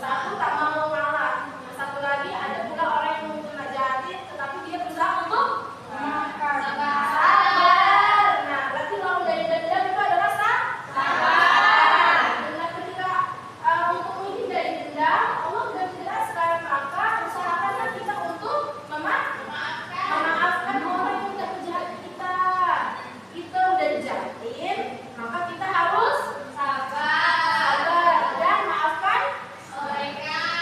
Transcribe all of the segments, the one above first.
satu tak mau ngalah. Yang satu lagi ada pula orang yang mungkin najatin, tetapi dia berusaha untuk memaafkan. Sabar. Nah, berarti lawan dari dendam itu adalah sabar. Dengan ketika untuk menghindari dendam, Allah sudah menjelaskan, maka usahakanlah kita untuk memaafkan orang yang sudah berjahat ke kita. Kita udah dijahatin, maka kita harus sabar dan maafkan mereka.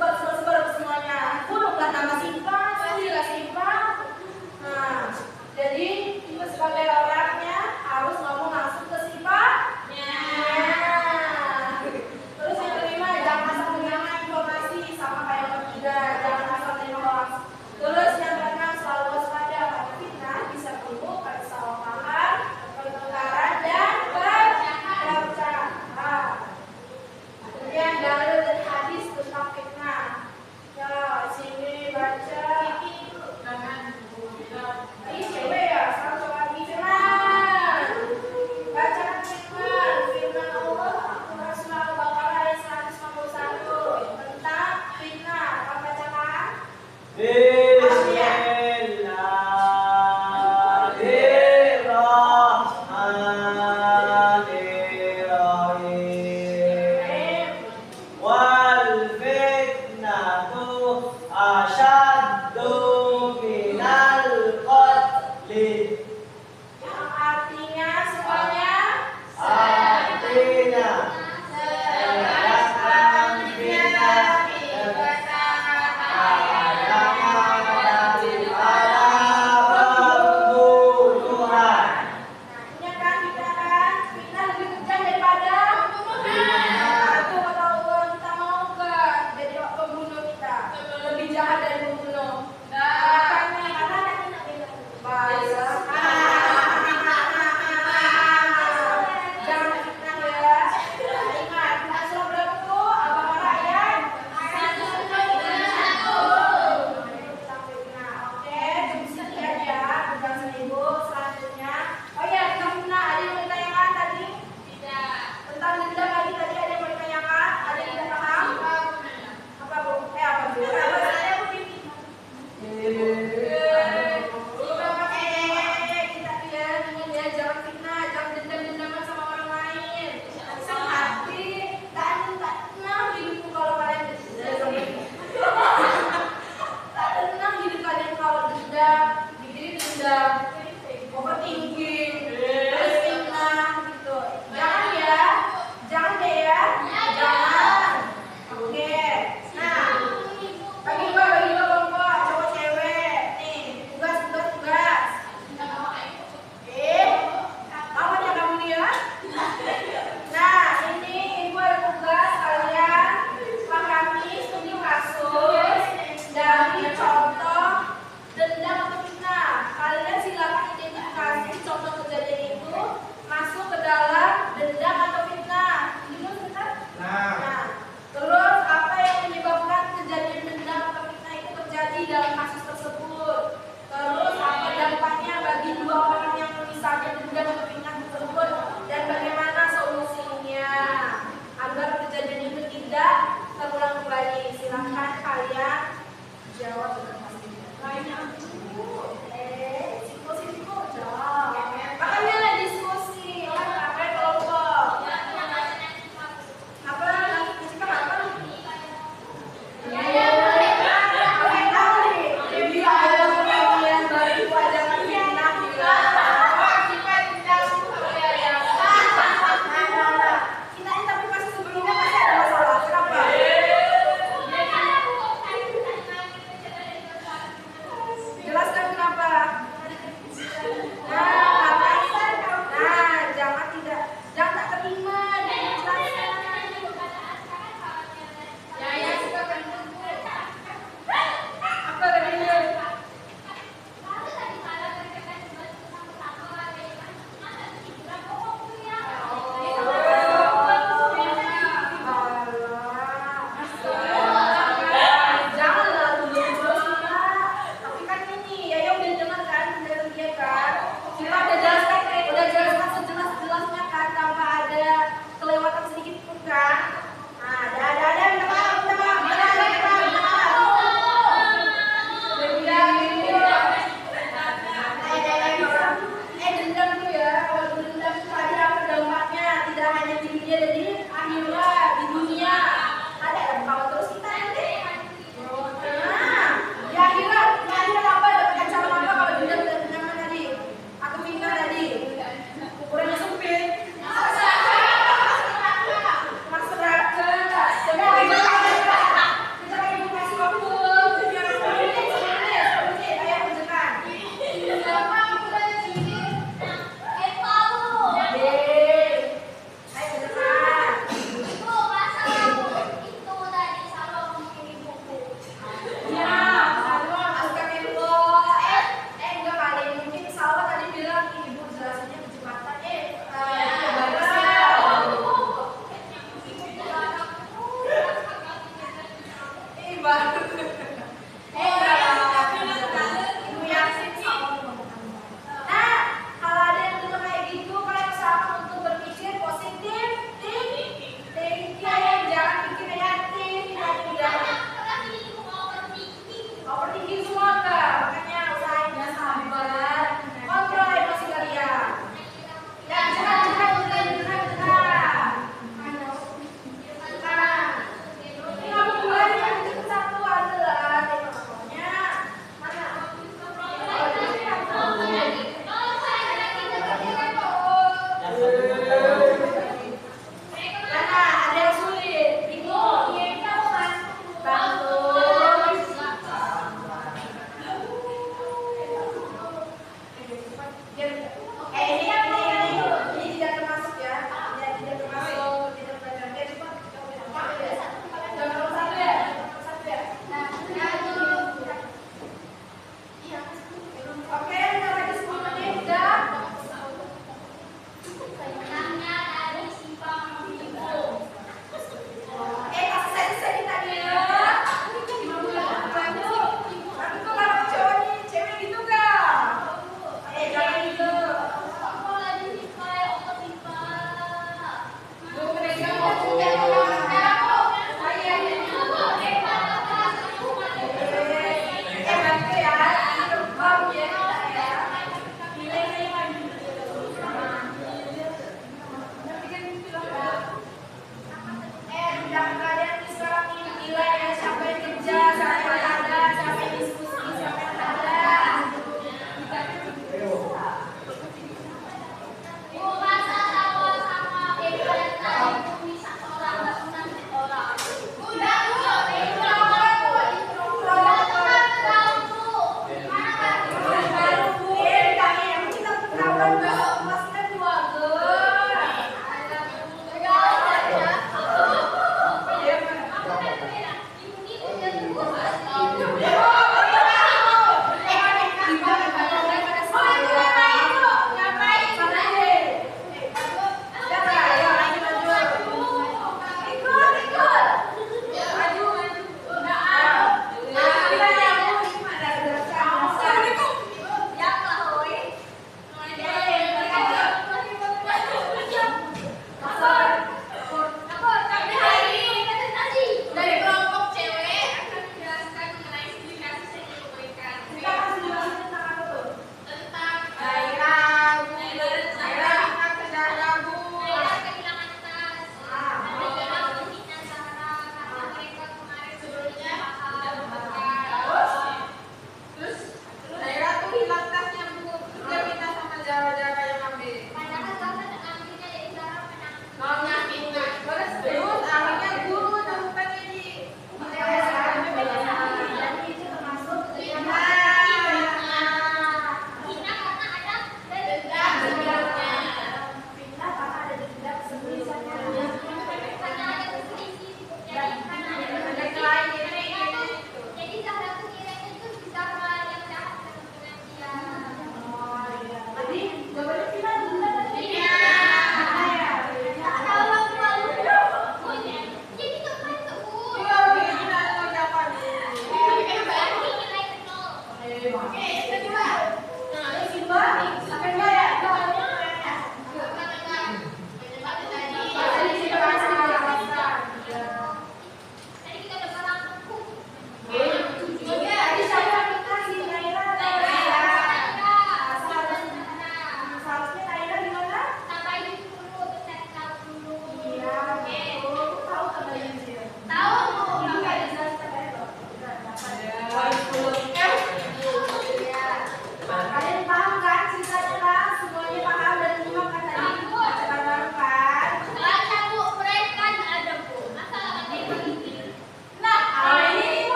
sebar ke semuanya. Bunuhlah nama Siva, sendirilah Siva. Nah, jadi kita sebagai orangnya harus ngomong langsung ke Siva. Terus yang kelima, jangan asal menerima informasi sama kayak yang ketiga, jangan asal terima hoax. Terus yang keenam, selalu waspada pada fitnah, bisa tumbuh pada salah paham, pertengkaran dan perpecahan. Kemudian dalil dan hadis tentang fitnah. Ya, sini baca. Ini cewek ya, satu lagi firman. Bacakan firman Allah, surah Al-Baqarah ayat 151 tentang fitnah. Apa bacakan? Yang artinya semuanya ini kan fitnah lebih kejam daripada pembunuhan. Itu kata Allah, kita mau ke jadi pembunuh kita lebih jahat dari pembunuh. Ibu Yasin sama Ibu. Nah, kalau ada yang bilang kayak gitu, kalian usahakan untuk berpikir positif, thinking, jangan pikir negatif, overthinking semua Kak. Makanya usahain ya sabar, kontrol emosi kalian. Dan curhat. Nah, ini kamu mulai yang satu adalah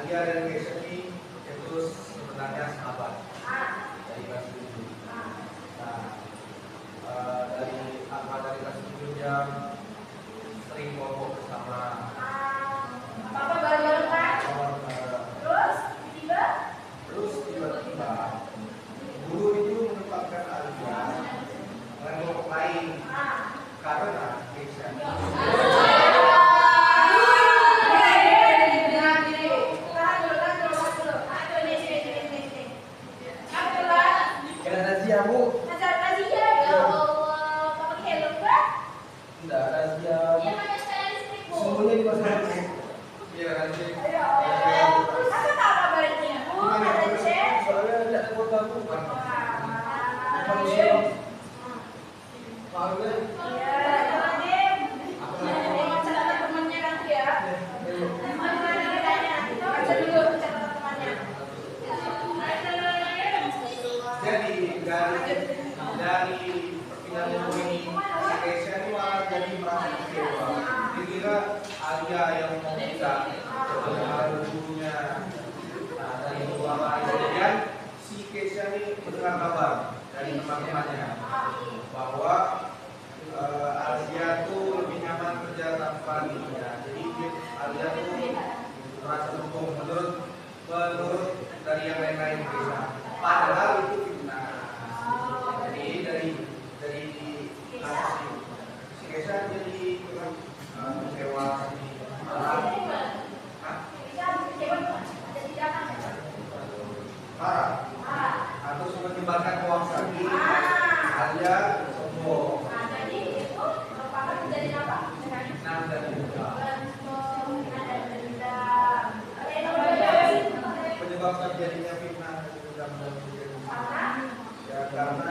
Alia dan Keisha ini itu sebenarnya sahabat dari kelas 7. Nah, dari kelas 7 jam sering ngomong bersama. Apa bareng-bareng kan? Terus tiba-tiba guru itu menempatkan Alia dengan kelompok lain karena Keisha dari perpindahan ini si Keisha ini malah jadi merasa kecewa. Dia kira Alia yang mau bisa dengan gurunya. Nah, dari beberapa hari kemudian si Keisha ini mendengar kabar dari teman-temannya bahwa Alia tuh lebih nyaman kerja tanpa dia. Jadi Alia tuh merasa dukung menurut dari yang lain-lain Keisha. Padahal itu fitnah. Jadi dari si Keisha jadi kecewa. Marah atau suka menyebarkan hoax lagi. Alia sombong. Jadi itu merupakan kejadian apa? Fitnah dan dendam. Penyebab terjadinya fitnah dan dendam dalam diri. Ya karena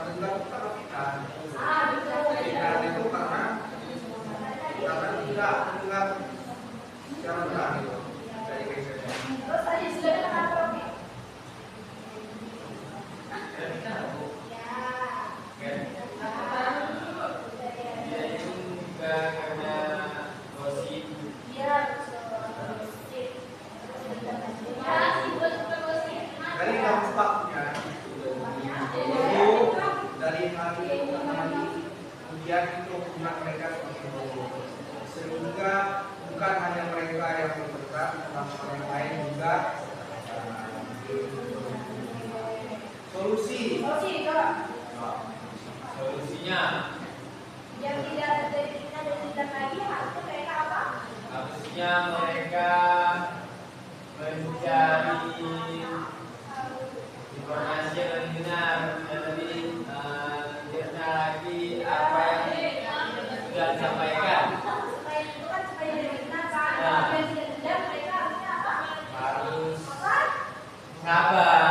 dendam karena fitnah. Fitnah itu karena tidak mendengar secara benar itu dari Keisha. Terus tadi sudah kenal Profi? Dia itu juga karena gosip. Dari dampaknya itu dari hari ke hari kemudian itu hubungan mereka semakin buruk, sehingga bukan hanya mereka yang bergerak, tetapi orang lain juga. Solusinya Yang tidak terjadi fitnah dan dendam lagi harusnya mereka apa? harusnya mereka mencari informasi yang lebih benar dan lebih jelas lagi apa yang sudah disampaikan. Supaya itu kan supaya tidak fitnah kan? Kalau yang tidak dendam mereka harusnya apa? Harus Apa? sabar.